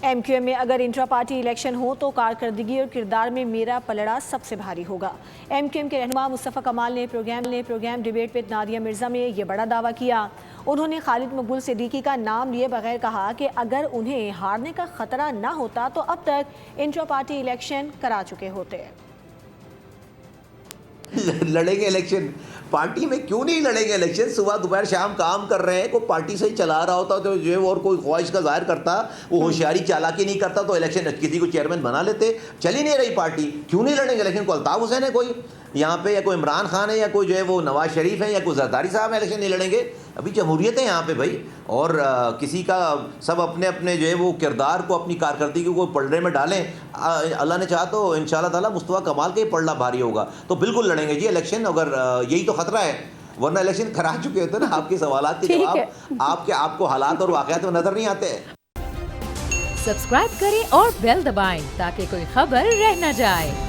MQM में अगर intra party election हो तो कारकर्दगी और किरदार में मेरा पलड़ा सबसे भारी होगा। एमक्यूएम के रहनुमा मुस्तफ़ा कमाल ने प्रोग्राम डिबेट पे नादिया मिर्ज़ा में ये बड़ा दावा किया। उन्होंने खालिद मकबूल सिद्दीकी का नाम लिए बगैर कहा कि अगर उन्हें हारने का खतरा ना होता तो अब तक इंट्रा पार्टी इलेक्शन करा चुके होते। लड़ेंगे इलेक्शन, पार्टी में क्यों नहीं लड़ेंगे इलेक्शन? सुबह दोपहर शाम काम कर रहे हैं, कोई पार्टी से ही चला रहा होता तो जो है और कोई ख्वाहिश का जाहिर करता, वो होशियारी चालाकी नहीं करता तो इलेक्शन किसी को चेयरमैन बना लेते। चल ही नहीं रही पार्टी, क्यों नहीं लड़ेंगे इलेक्शन? को अल्ताफ हुसैन है कोई यहाँ पे, या कोई इमरान खान है, या कोई जो है वो नवाज शरीफ है, या कोई जरदारी साहब है, इलेक्शन नहीं लड़ेंगे? अभी जमहूरियत है यहाँ पे भाई, और किसी का सब अपने अपने जो है वो किरदार को, अपनी कारकर्दगी को पलड़े में डालें। अल्लाह ने चाहा तो इंशाल्लाह ताला मुस्तफ़ा कमाल का ही पलड़ा भारी होगा, तो बिल्कुल लड़ेंगे जी इलेक्शन। अगर यही तो खतरा है, वरना इलेक्शन करा चुके होते ना। आपके सवालात के जवाब आपको हालात और वाक़यात में नजर नहीं आते। सब्सक्राइब करें और बेल दबाएं ताकि कोई खबर रह न जाए।